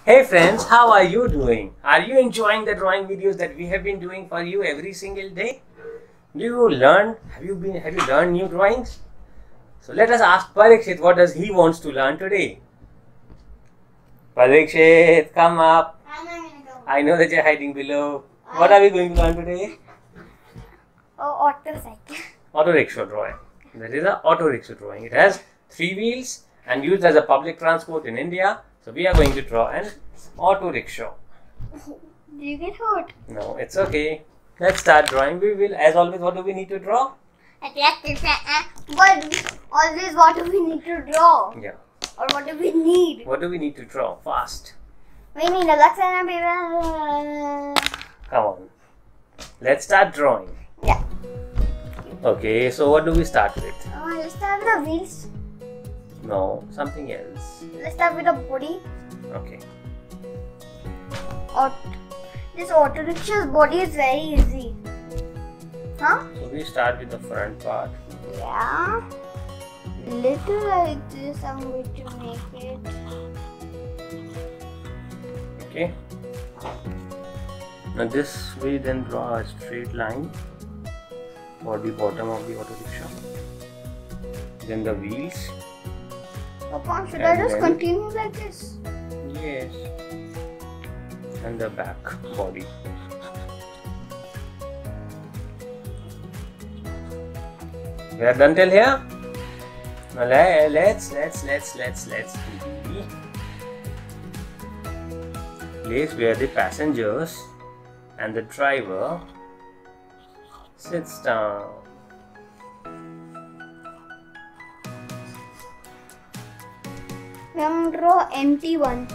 Hey friends, how are you doing? Are you enjoying the drawing videos that we have been doing for you every single day? Have you learned new drawings? So let us ask Parikshet what does he wants to learn today. Parikshet, come up. I know that you're hiding below. What are we going to learn today? Auto cycle. Auto rickshaw drawing. That is an auto rickshaw drawing. It has 3 wheels and used as a public transport in India. So we are going to draw an auto rickshaw. Do you get hurt? No, it's okay. Let's start drawing. We will, as always, what do we need to draw? But always what do we need to draw? Yeah. Or what do we need? What do we need to draw? Fast. We need a Lux and a paper. Come on. Let's start drawing. Yeah. Okay, so what do we start with? Let's start with the wheels. No, something else. Let's start with the body. Okay. This auto rickshaws body is very easy. Huh? So we start with the front part. Yeah. Little like this I'm going to make it. Okay. Now this we then draw a straight line for the bottom of the auto rickshaw. Then the wheels. Papa, should I just continue like this? Yes. And the back body. We are done till here. Now let's place where the passengers and the driver sits down. We are going to draw empty one.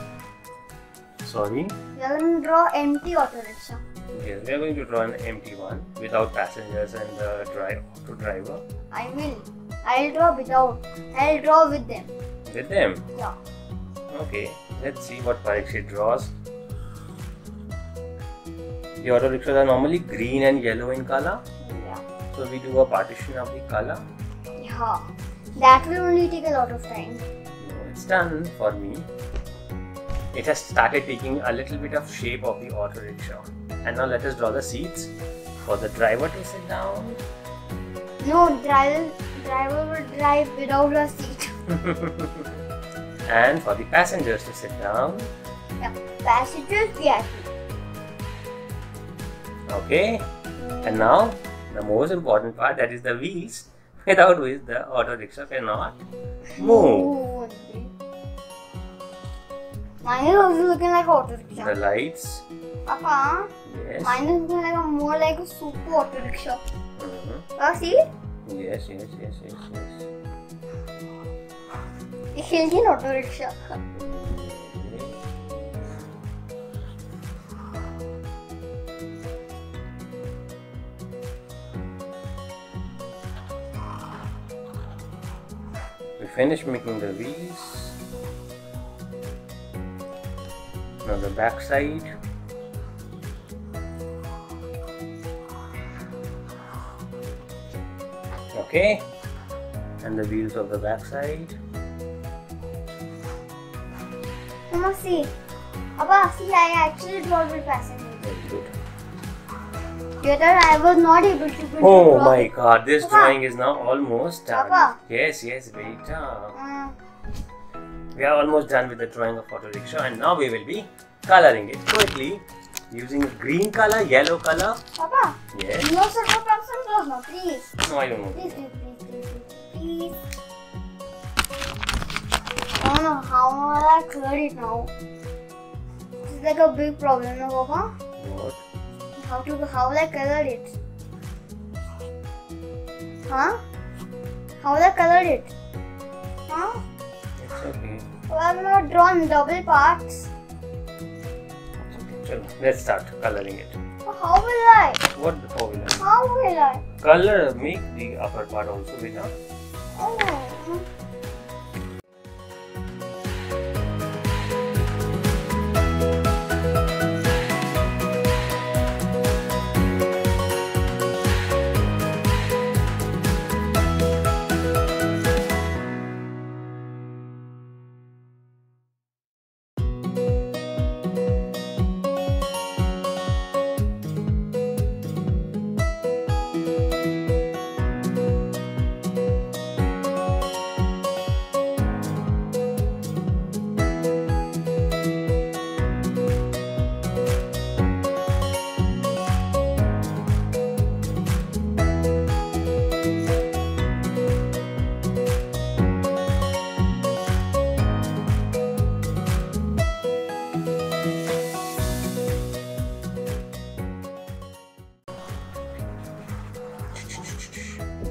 Sorry? We are going to draw empty auto rickshaw. Yes, we are going to draw an empty one without passengers and the auto driver. I'll draw without. I'll draw with them. With them? Yeah. Okay, let's see what Parikshet draws. The auto rickshaws are normally green and yellow in color. Yeah. So we do a partition of the color. Yeah. That will only take a lot of time. It's done for me. It has started taking a little bit of shape of the auto rickshaw. And now let us draw the seats for the driver to sit down. No, driver will drive without a seat. And for the passengers to sit down. Yeah, passengers VIP. Okay. And now the most important part, that is the wheels, without which the auto rickshaw cannot move. Mine is also looking like auto rickshaw. The lights. Papa, Yes. mine is looking like more like a super auto rickshaw. See? Yes. It's an auto rickshaw. We finished making the wheels. Now the back side. Okay. And the wheels of the back side. Mama, see. Papa, see, I actually draw with passengers. Very good. The other I was not able to draw. Oh my god, this Papa. drawing is now almost done. Papa. Yes, beta. We are almost done with the drawing of auto rickshaw and now we will be coloring it quickly using green color, yellow color. Papa. Yes. No, sir, no, pencil now, please. No, I don't know. Please. I don't know how I color it now. This is like a big problem, no, Papa? What? How will I color it? Huh? How will I color it? Huh? It's okay. Well, I've not drawn double parts. So let's start coloring it. So how will I? What how will I? How will I? Color, make the upper part also beta. Oh.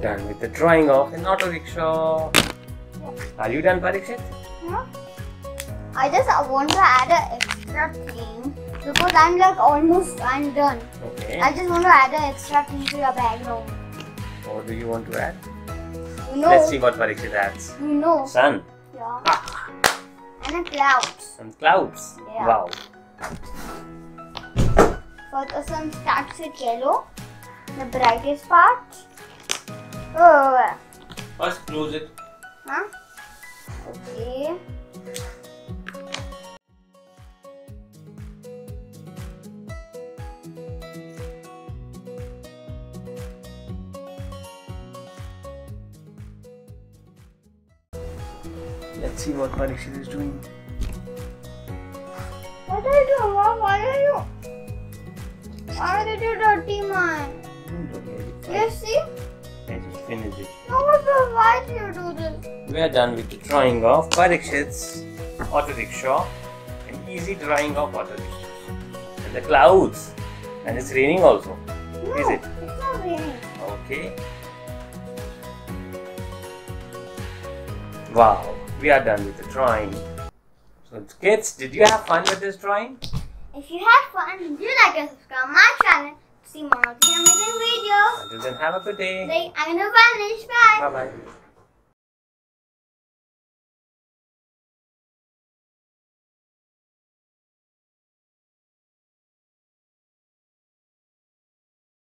Done with the drawing of an auto rickshaw. Are you done, Parikshet? Huh? I just want to add an extra thing because I'm done. Okay. I just want to add an extra thing to your background. What do you want to add? You know. Let's see what Parikshet adds. You know. Sun. Yeah. Ah, And a clouds. and clouds. Yeah. Wow. First the sun starts with yellow, the brightest part. Oh. First close it. Huh? Okay. Let's see what Parikshet is doing. What are you doing, Mom? Why did you dirty mine? You see? I just finished it. No, but why do you do this? We are done with the drawing of Parikshet's auto rickshaw. An easy drawing of auto rickshaw. And the clouds. And it's raining also. No, Is it? It's not raining. Okay. Wow. We are done with the drawing. So kids, did you have fun with this drawing? If you had fun, do like and subscribe my channel to see more of these amazing videos. Until then, have a good day. I'm gonna finish. Bye. Bye bye.